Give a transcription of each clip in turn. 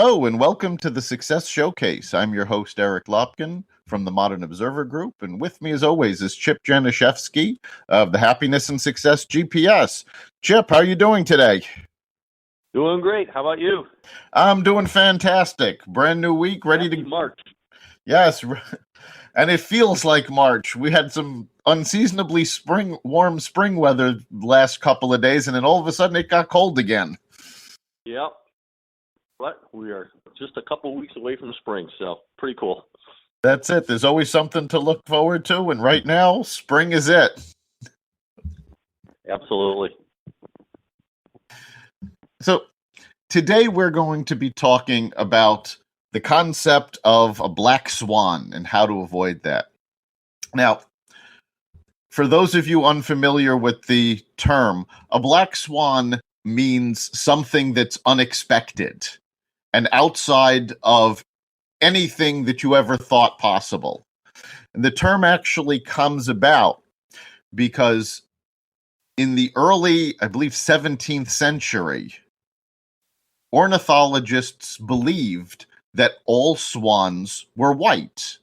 Hello and welcome to the Success Showcase. I'm your host, Eric Lopkin from the Modern Observer Group, and with me as always is Chip Janiszewski of the Hapoiness and GPS GPS. Chip, how are you doing today? Doing great. How about you? I'm doing fantastic. Brand new week, ready Happy to... March. Yes, and it feels like March. We had some unseasonably warm spring weather the last couple of days, and then all of a sudden it got cold again. Yep. But we are just a couple weeks away from spring, so pretty cool. That's it. There's always something to look forward to, and right now, spring is it. Absolutely. So today we're going to be talking about the concept of a black swan and how to avoid that. Now, for those of you unfamiliar with the term, a black swan means something that's unexpected and outside of anything that you ever thought possible. And the term actually comes about because in the early, I believe, 17th century, ornithologists believed that all swans were white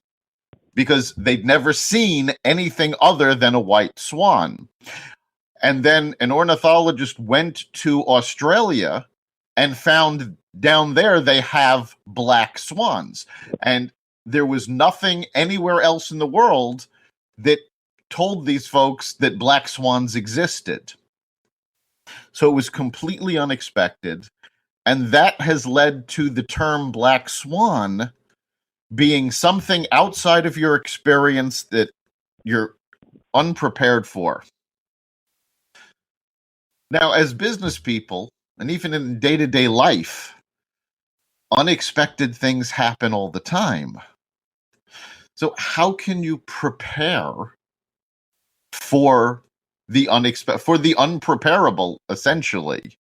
because they'd never seen anything other than a white swan. And then an ornithologist went to Australia and found down there they have black swans. And there was nothing anywhere else in the world that told these folks that black swans existed. So it was completely unexpected. And that has led to the term black swan being something outside of your experience that you're unprepared for. Now, as business people, and even in day-to-day life, unexpected things happen all the time. So how can you prepare for the unpreparable, essentially?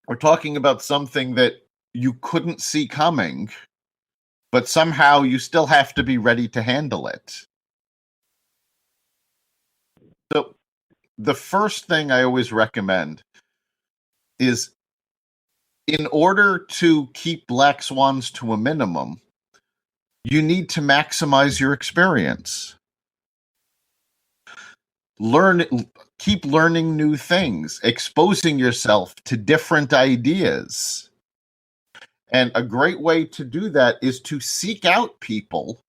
We're talking about something that you couldn't see coming, but somehow you still have to be ready to handle it. So the first thing I always recommend is, in order to keep black swans to a minimum, you need to maximize your experience. Keep learning new things, exposing yourself to different ideas. And a great way to do that is to seek out people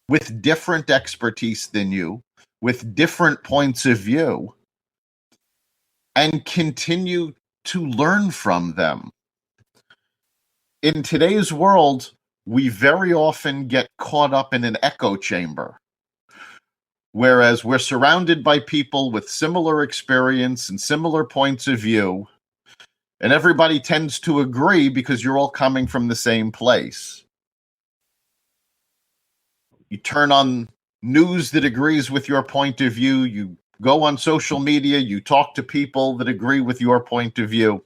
with different expertise than you, with different points of view, and continue to learn from them. In today's world, we very often get caught up in an echo chamber, whereas we're surrounded by people with similar experience and similar points of view, and everybody tends to agree because you're all coming from the same place. You turn on news that agrees with your point of view, you go on social media, you talk to people that agree with your point of view,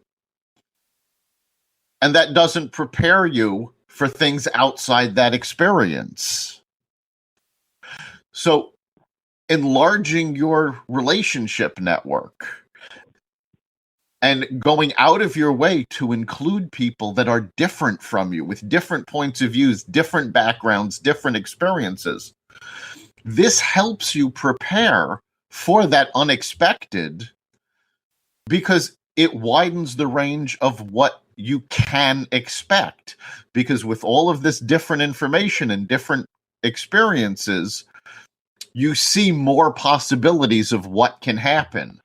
and that doesn't prepare you for things outside that experience. So, enlarging your relationship network and going out of your way to include people that are different from you, with different points of views, different backgrounds, different experiences. This helps you prepare for that unexpected because it widens the range of what you can expect. Because with all of this different information and different experiences, you see more possibilities of what can happen.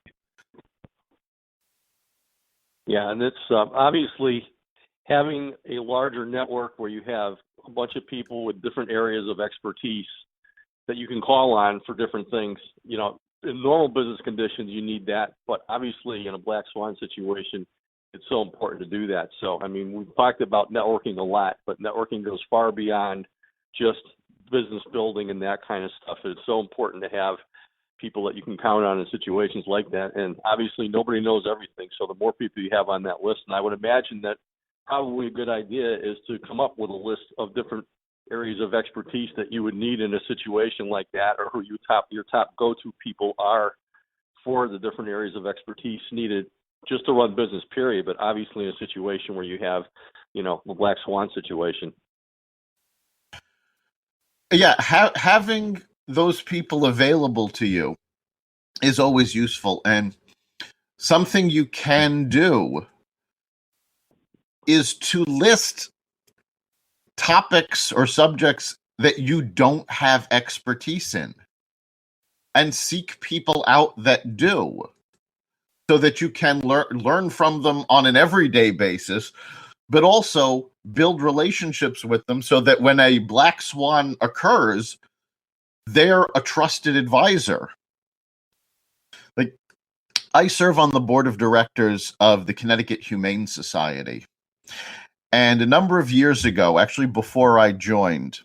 Yeah, and it's obviously having a larger network where you have a bunch of people with different areas of expertise that you can call on for different things. You know, in normal business conditions, you need that, but obviously in a black swan situation, it's so important to do that. So, I mean, we've talked about networking a lot, but networking goes far beyond just business building and that kind of stuff. It's so important to have people that you can count on in situations like that. And obviously nobody knows everything. So the more people you have on that list, and I would imagine that probably a good idea is to come up with a list of different areas of expertise that you would need in a situation like that, or who your top go-to people are for the different areas of expertise needed just to run business, period. But obviously in a situation where you have, the Black Swan situation. Yeah, having those people available to you is always useful. And something you can do is to list topics or subjects that you don't have expertise in and seek people out that do, so that you can learn from them on an everyday basis, but also build relationships with them so that when a black swan occurs, they're a trusted advisor. Like, I serve on the board of directors of the Connecticut Humane Society. And a number of years ago, actually before I joined,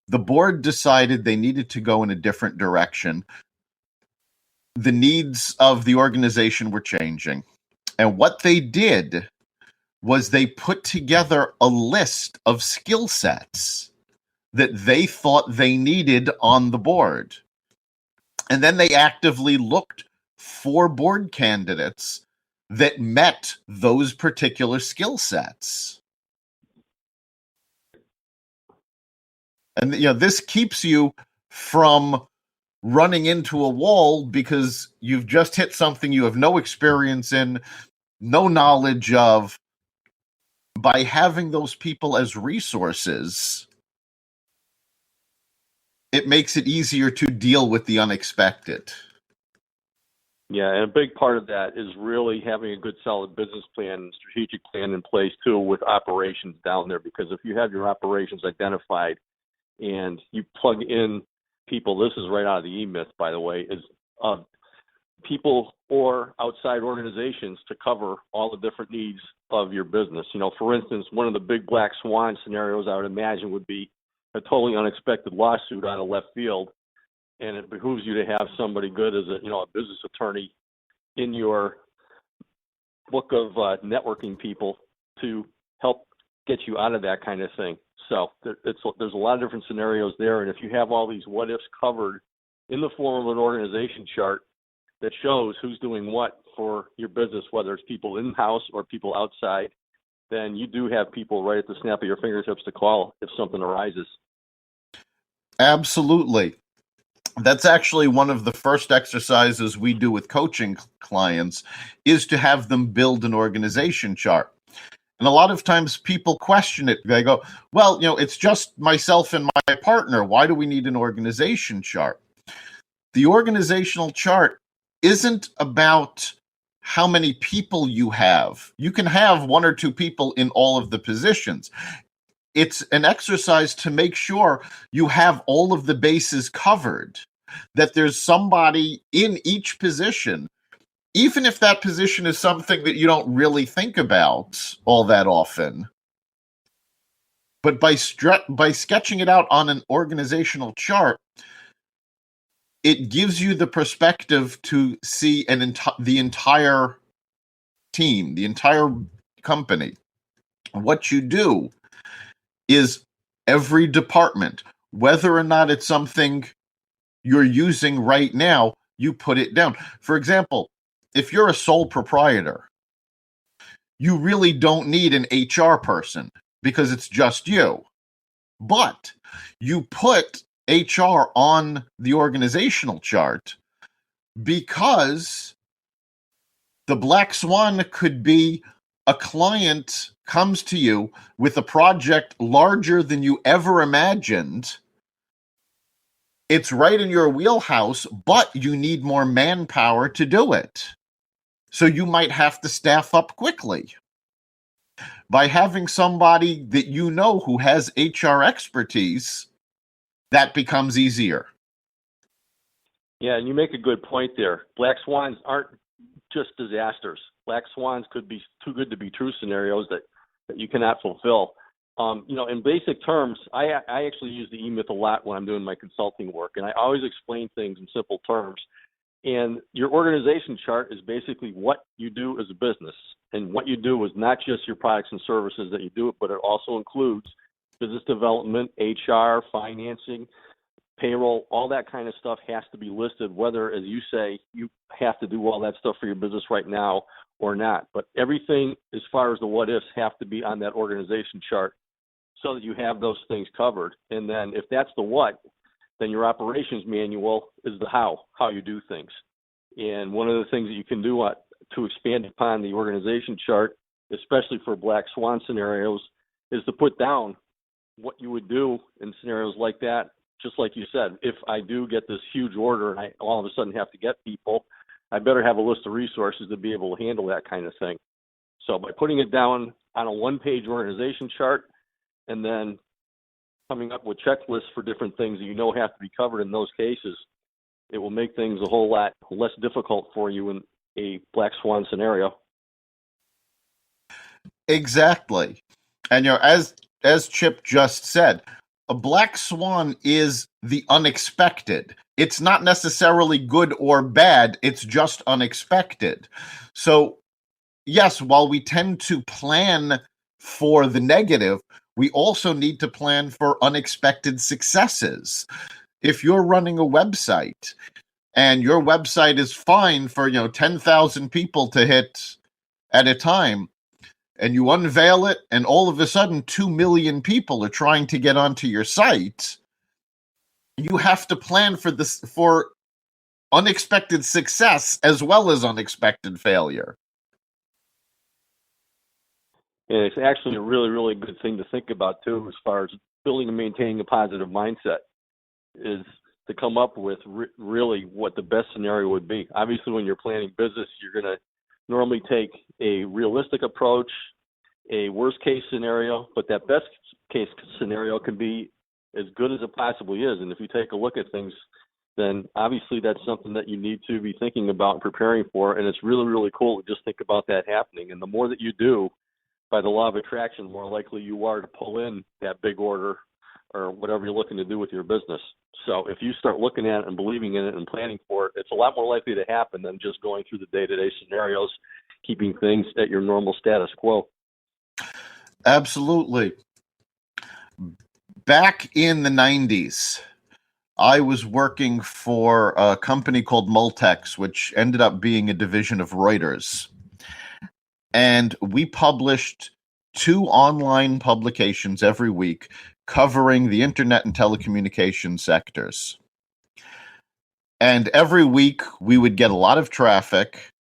the board decided they needed to go in a different direction. The needs of the organization were changing. And what they did was they put together a list of skill sets that they thought they needed on the board. And then they actively looked for board candidates that met those particular skill sets. And this keeps you from running into a wall because you've just hit something you have no experience in, no knowledge of. By having those people as resources, it makes it easier to deal with the unexpected. Yeah, and a big part of that is really having a good, solid business plan and strategic plan in place, too, with operations down there. Because if you have your operations identified and you plug in people, this is right out of the E-Myth, by the way, is people or outside organizations to cover all the different needs of your business. For instance, one of the big black swan scenarios I would imagine would be a totally unexpected lawsuit out of left field. And it behooves you to have somebody good as a business attorney in your book of networking people to help get you out of that kind of thing. So there's a lot of different scenarios there. And if you have all these what ifs covered in the form of an organization chart that shows who's doing what for your business, whether it's people in-house or people outside, then you do have people right at the snap of your fingertips to call if something arises. Absolutely. That's actually one of the first exercises we do with coaching clients, is to have them build an organization chart. And a lot of times people question it. They go, well, it's just myself and my partner. Why do we need an organization chart? The organizational chart isn't about how many people you have. You can have one or two people in all of the positions. It's an exercise to make sure you have all of the bases covered, that there's somebody in each position, even if that position is something that you don't really think about all that often. But by sketching it out on an organizational chart, it gives you the perspective to see the entire team, the entire company. What you do is every department, whether or not it's something you're using right now, you put it down. For example, if you're a sole proprietor, you really don't need an HR person because it's just you. But you put HR on the organizational chart because the black swan could be a client comes to you with a project larger than you ever imagined. It's right in your wheelhouse, but you need more manpower to do it. So you might have to staff up quickly. By having somebody that who has HR expertise, that becomes easier. Yeah, and you make a good point there. Black swans aren't just disasters. Black swans could be too good to be true scenarios that you cannot fulfill. In basic terms, I actually use the E-Myth a lot when I'm doing my consulting work, and I always explain things in simple terms. And your organization chart is basically what you do as a business. And what you do is not just your products and services that you do, but it also includes business development, HR, financing, payroll, all that kind of stuff has to be listed, whether, as you say, you have to do all that stuff for your business right now or not. But everything as far as the what ifs have to be on that organization chart so that you have those things covered. And then if that's the what, then your operations manual is the how you do things. And one of the things that you can do to expand upon the organization chart, especially for Black Swan scenarios, is to put down what you would do in scenarios like that. Just like you said, if I do get this huge order and I all of a sudden have to get people, I better have a list of resources to be able to handle that kind of thing. So by putting it down on a one-page organization chart and then coming up with checklists for different things that you know have to be covered in those cases, it will make things a whole lot less difficult for you in a Black Swan scenario. Exactly. And as Chip just said, a Black Swan is the unexpected. It's not necessarily good or bad, it's just unexpected. So, yes, while we tend to plan for the negative, we also need to plan for unexpected successes. If you're running a website and your website is fine for 10,000 people to hit at a time, and you unveil it, and all of a sudden 2 million people are trying to get onto your site, you have to plan for unexpected success as well as unexpected failure. And it's actually a really, really good thing to think about too, as far as building and maintaining a positive mindset, is to come up with really what the best scenario would be. Obviously, when you're planning business, you're going to normally take a realistic approach, a worst case scenario, but that best case scenario can be as good as it possibly is. And if you take a look at things, then obviously that's something that you need to be thinking about and preparing for. And it's really, really cool to just think about that happening. And the more that you do, by the law of attraction, the more likely you are to pull in that big order or whatever you're looking to do with your business. So if you start looking at it and believing in it and planning for it, it's a lot more likely to happen than just going through the day-to-day scenarios, keeping things at your normal status quo. Absolutely. Back in the 90s, I was working for a company called Multex, which ended up being a division of Reuters. And we published 2 online publications every week covering the internet and telecommunication sectors. And every week we would get a lot of traffic,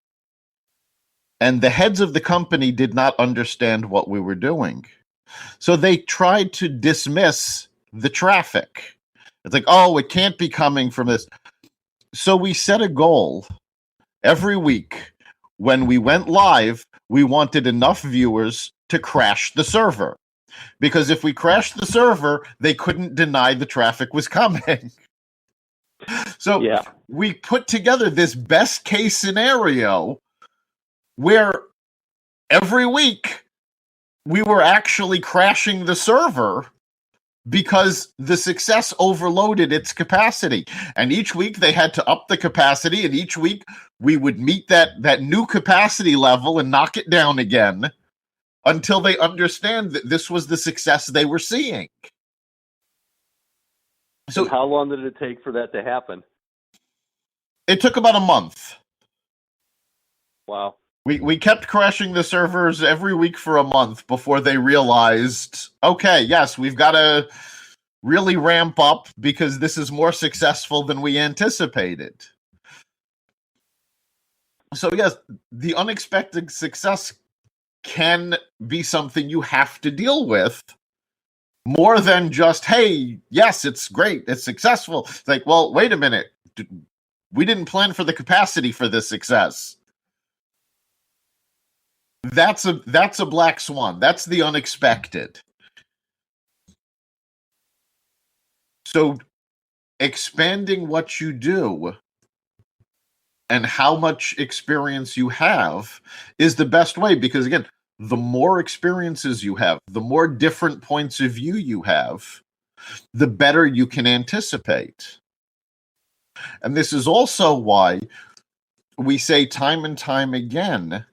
and the heads of the company did not understand what we were doing. So they tried to dismiss the traffic. It's like, oh, it can't be coming from this. So we set a goal every week. When we went live, we wanted enough viewers to crash the server. Because if we crashed the server, they couldn't deny the traffic was coming. So we put together this best case scenario where every week we were actually crashing the server because the success overloaded its capacity. And each week they had to up the capacity, and each week we would meet that new capacity level and knock it down again until they understand that this was the success they were seeing. So and how long did it take for that to happen? It took about a month. Wow. We kept crashing the servers every week for a month before they realized, okay, yes, we've got to really ramp up because this is more successful than we anticipated. So yes, the unexpected success can be something you have to deal with more than just, hey, yes, it's great, it's successful. It's like, well, wait a minute. We didn't plan for the capacity for this success. That's a Black Swan. That's the unexpected. So expanding what you do and how much experience you have is the best way, because again, the more experiences you have, the more different points of view you have, the better you can anticipate. And this is also why we say time and time again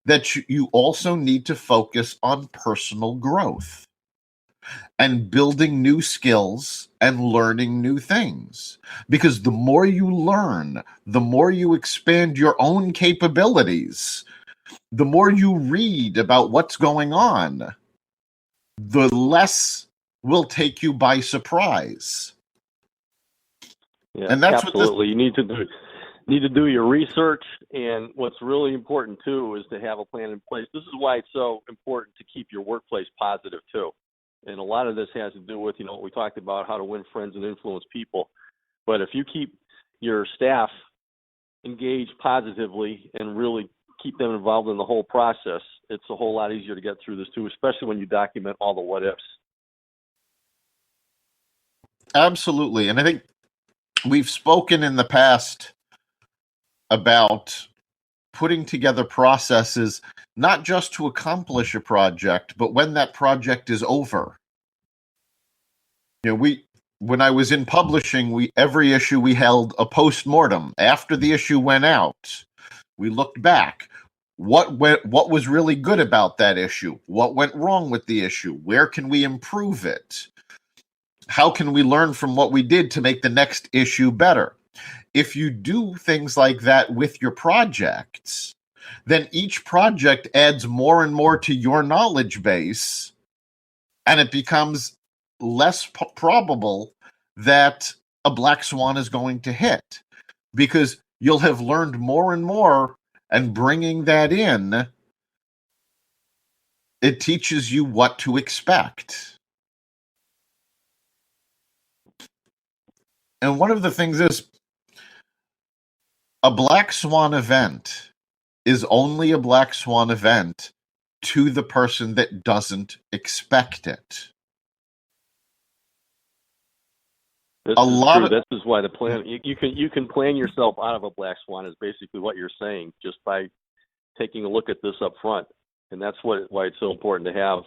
that you also need to focus on personal growth. and building new skills and learning new things. Because the more you learn, the more you expand your own capabilities, the more you read about what's going on, the less will take you by surprise. Yeah, And that's absolutely. You need to do your research, and what's really important too is to have a plan in place. This is why it's so important to keep your workplace positive too. And a lot of this has to do with, what we talked about, how to win friends and influence people. But if you keep your staff engaged positively and really keep them involved in the whole process, it's a whole lot easier to get through this too, especially when you document all the what ifs. Absolutely. And I think we've spoken in the past about putting together processes, not just to accomplish a project, but when that project is over. When I was in publishing, every issue we held a post-mortem. After the issue went out, we looked back. What was really good about that issue? What went wrong with the issue? Where can we improve it? How can we learn from what we did to make the next issue better? If you do things like that with your projects, then each project adds more and more to your knowledge base, and it becomes less probable that a black swan is going to hit, because you'll have learned more and more, and bringing that in, it teaches you what to expect. And one of the things is, a black swan event is only a black swan event to the person that doesn't expect it. This is why the plan, you can plan yourself out of a black swan is basically what you're saying, just by taking a look at this up front. And that's why it's so important to have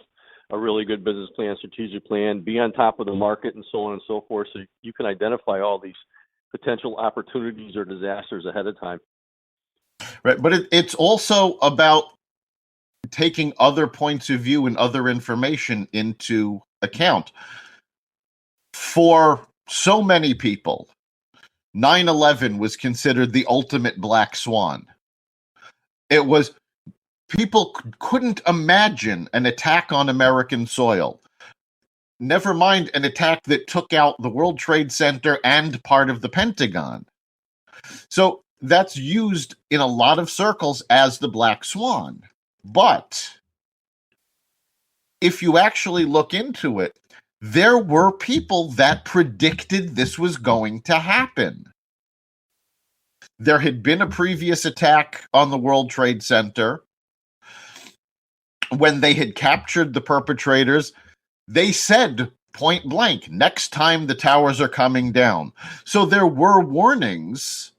a really good business plan, strategic plan, be on top of the market, and so on and so forth, so you can identify all these potential opportunities or disasters ahead of time. Right, but it's also about taking other points of view and other information into account. For so many people, 9/11 was considered the ultimate black swan. It was, people couldn't imagine an attack on American soil. Never mind an attack that took out the World Trade Center and part of the Pentagon. So that's used in a lot of circles as the black swan. But if you actually look into it, there were people that predicted this was going to happen. There had been a previous attack on the World Trade Center. When they had captured the perpetrators, they said point blank, next time the towers are coming down. So there were warnings,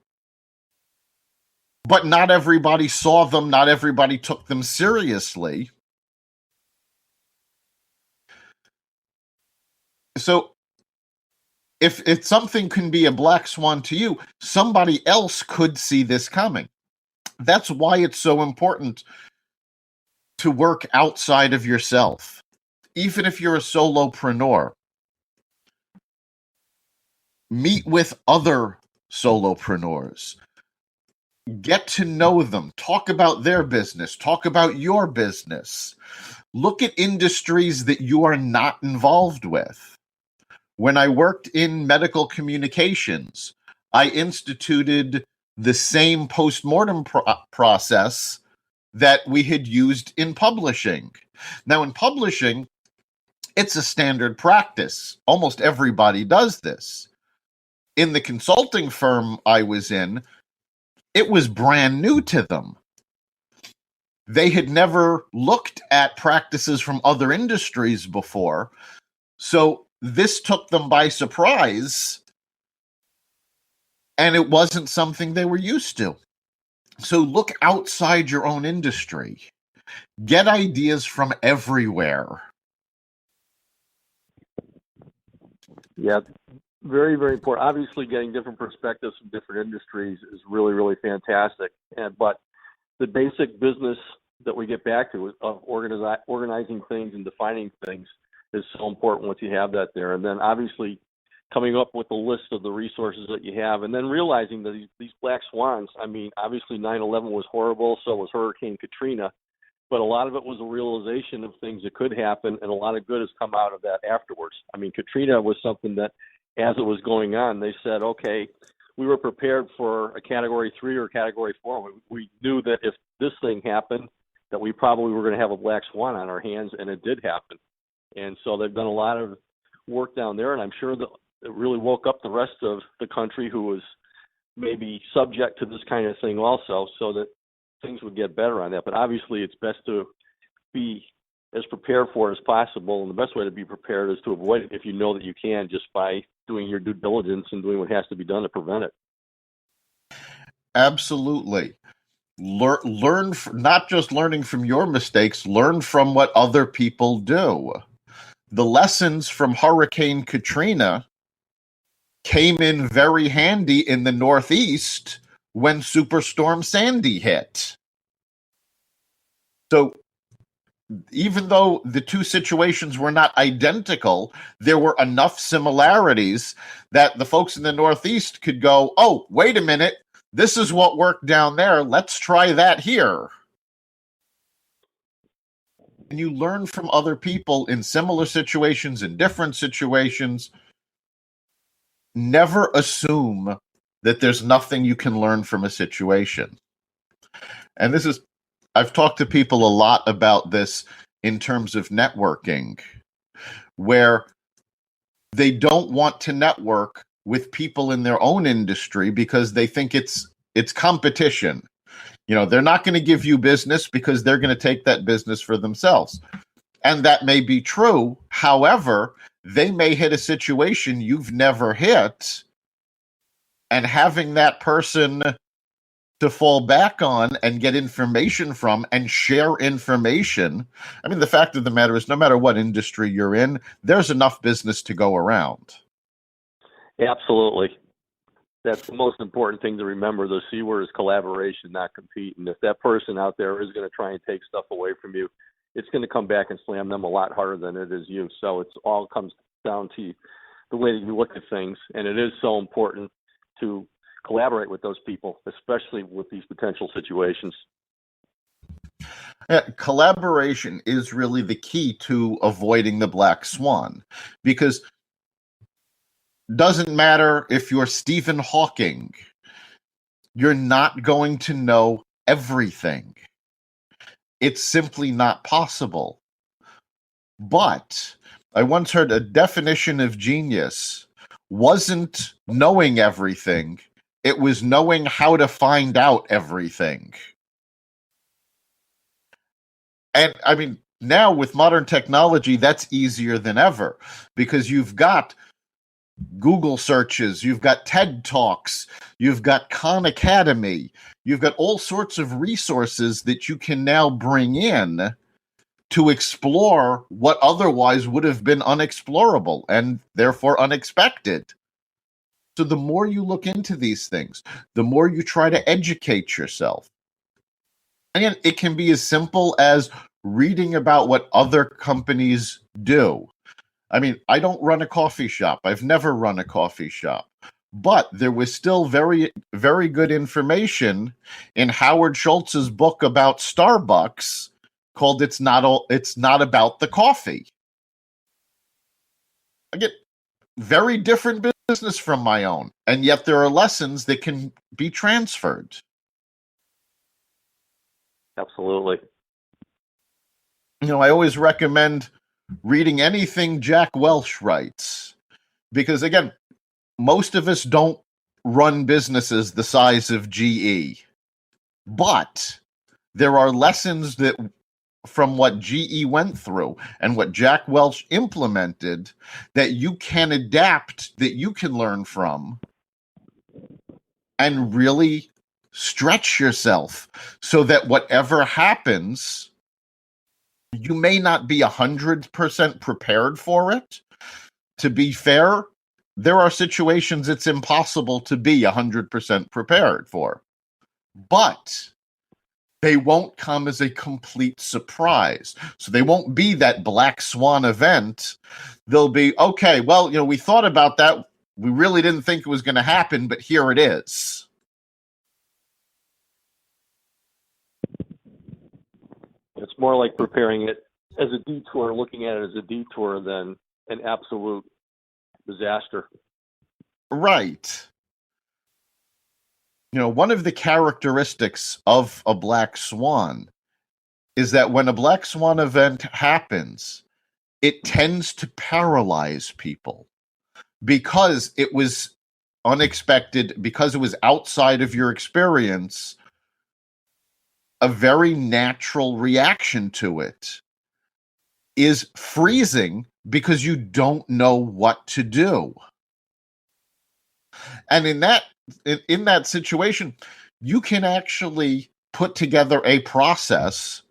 but not everybody saw them, not everybody took them seriously. So if something can be a black swan to you, somebody else could see this coming. That's why it's so important to work outside of yourself. Even if you're a solopreneur, meet with other solopreneurs. Get to know them. Talk about their business. Talk about your business. Look at industries that you are not involved with. When I worked in medical communications, I instituted the same postmortem process that we had used in publishing. Now, in publishing, it's a standard practice. Almost everybody does this. In the consulting firm I was in, it was brand new to them. They had never looked at practices from other industries before, so this took them by surprise, and it wasn't something they were used to. So look outside your own industry. Get ideas from everywhere. Yeah, very, very important. Obviously, getting different perspectives from different industries is really, really fantastic. But the basic business that we get back to of organizing things and defining things is so important once you have that there. And then obviously coming up with a list of the resources that you have, and then realizing that these black swans, I mean, obviously 9/11 was horrible, so was Hurricane Katrina, but a lot of it was a realization of things that could happen, and a lot of good has come out of that afterwards. I mean, Katrina was something that, as it was going on, they said, okay, we were prepared for a Category 3 or Category 4. We knew that if this thing happened, that we probably were going to have a black swan on our hands, and it did happen. And so they've done a lot of work down there, and I'm sure that it really woke up the rest of the country who was maybe subject to this kind of thing also, so that things would get better on that. But obviously it's best to be as prepared for it as possible, and the best way to be prepared is to avoid it if you know that you can, just by doing your due diligence and doing what has to be done to prevent it. Absolutely. Learn not just learning from your mistakes, learn from what other people do. The lessons from Hurricane Katrina came in very handy in the Northeast when Superstorm Sandy hit. So even though the two situations were not identical, there were enough similarities that the folks in the Northeast could go, oh, wait a minute, this is what worked down there. Let's try that here. And you learn from other people in similar situations, in different situations. Never assume that there's nothing you can learn from a situation. And this is, I've talked to people a lot about this in terms of networking, where they don't want to network with people in their own industry because they think it's competition. You know, they're not going to give you business because they're going to take that business for themselves. And that may be true. However, they may hit a situation you've never hit, and having that person to fall back on and get information from and share information. I mean, the fact of the matter is, no matter what industry you're in, there's enough business to go around. Absolutely. That's the most important thing to remember. The C word is collaboration, not compete. And if that person out there is going to try and take stuff away from you, it's going to come back and slam them a lot harder than it is you. So it all comes down to the way that you look at things. And it is so important to collaborate with those people, especially with these potential situations. Collaboration is really the key to avoiding the black swan, because doesn't matter if you're Stephen Hawking, you're not going to know everything. It's simply not possible. But I once heard a definition of genius wasn't knowing everything, it was knowing how to find out everything. And I mean, now with modern technology, that's easier than ever, because you've got Google searches, you've got TED Talks, you've got Khan Academy, you've got all sorts of resources that you can now bring in to explore what otherwise would have been unexplorable and therefore unexpected. So the more you look into these things, the more you try to educate yourself. Again, it can be as simple as reading about what other companies do. I mean, I don't run a coffee shop. I've never run a coffee shop. But there was still very, very good information in Howard Schultz's book about Starbucks called It's Not About the Coffee. Again, very different business from my own. And yet there are lessons that can be transferred. Absolutely. You know, I always recommend reading anything Jack Welch writes, because again, most of us don't run businesses the size of GE, but there are lessons that from what GE went through and what Jack Welch implemented that you can adapt, that you can learn from and really stretch yourself so that whatever happens, you may not be 100% prepared for it. To be fair, there are situations it's impossible to be 100% prepared for. But they won't come as a complete surprise. So they won't be that Black Swan event. They'll be, okay, well, we thought about that. We really didn't think it was going to happen, but here it is. It's more like preparing it as a detour, looking at it as a detour than an absolute disaster. Right. One of the characteristics of a Black Swan is that when a Black Swan event happens, it tends to paralyze people because it was unexpected, because it was outside of your experience. A very natural reaction to it is freezing because you don't know what to do. And in that situation, you can actually put together a process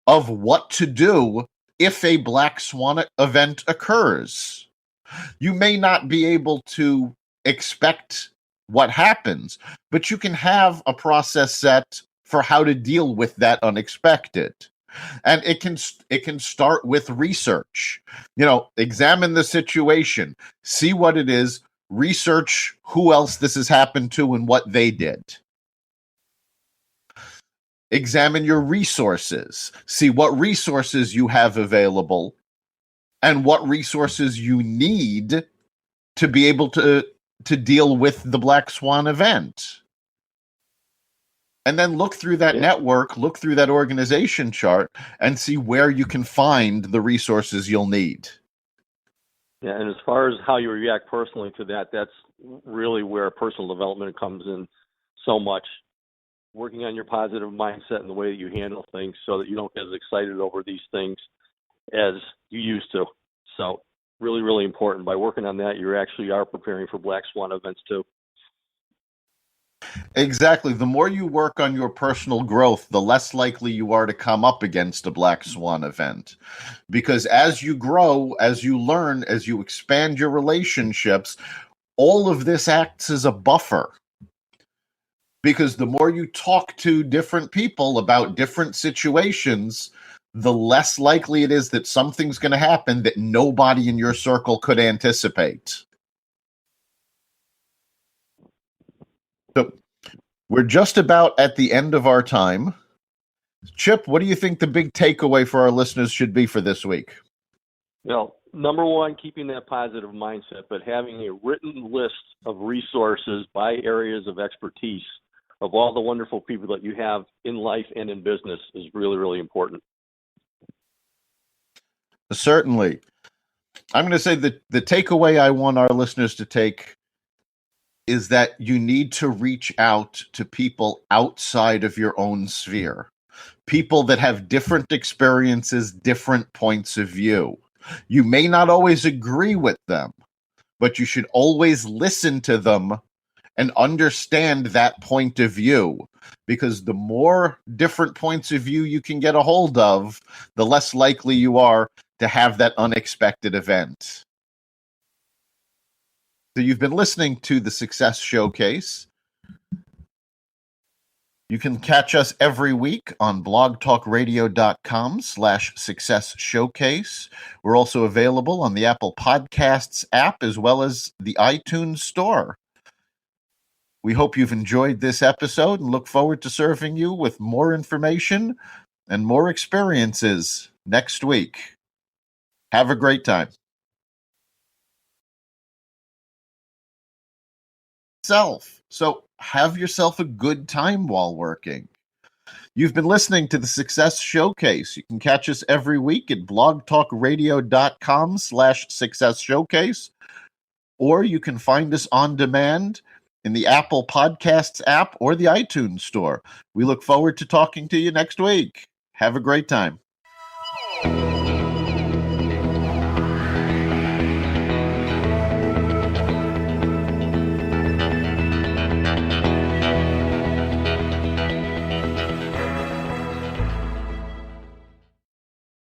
of what to do if a Black Swan event occurs. You may not be able to expect what happens, but you can have a process set for how to deal with that unexpected. And it can start with research. Examine the situation, see what it is, research who else this has happened to and what they did. Examine your resources, see what resources you have available and what resources you need to be able to deal with the Black Swan event. And then look through that network, look through that organization chart, and see where you can find the resources you'll need. Yeah, and as far as how you react personally to that, that's really where personal development comes in so much. Working on your positive mindset and the way that you handle things so that you don't get as excited over these things as you used to. So really, really important. By working on that, you actually are preparing for Black Swan events too. Exactly. The more you work on your personal growth, the less likely you are to come up against a Black Swan event. Because as you grow, as you learn, as you expand your relationships, all of this acts as a buffer. Because the more you talk to different people about different situations, the less likely it is that something's going to happen that nobody in your circle could anticipate. So we're just about at the end of our time. Chip, what do you think the big takeaway for our listeners should be for this week? Well, number one, keeping that positive mindset, but having a written list of resources by areas of expertise of all the wonderful people that you have in life and in business is really, really important. Certainly. I'm going to say that the takeaway I want our listeners to take is that you need to reach out to people outside of your own sphere. People that have different experiences, different points of view. You may not always agree with them, but you should always listen to them and understand that point of view, because the more different points of view you can get a hold of, the less likely you are to have that unexpected event. So you've been listening to the Success Showcase. You can catch us every week on blogtalkradio.com/success showcase. We're also available on the Apple Podcasts app as well as the iTunes Store. We hope you've enjoyed this episode and look forward to serving you with more information and more experiences next week. Have a great time. So have yourself a good time while working. You've been listening to the Success Showcase. You can catch us every week at blogtalkradio.com/success showcase, or you can find us on demand in the Apple Podcasts app or the iTunes Store. We look forward to talking to you next week. Have a great time.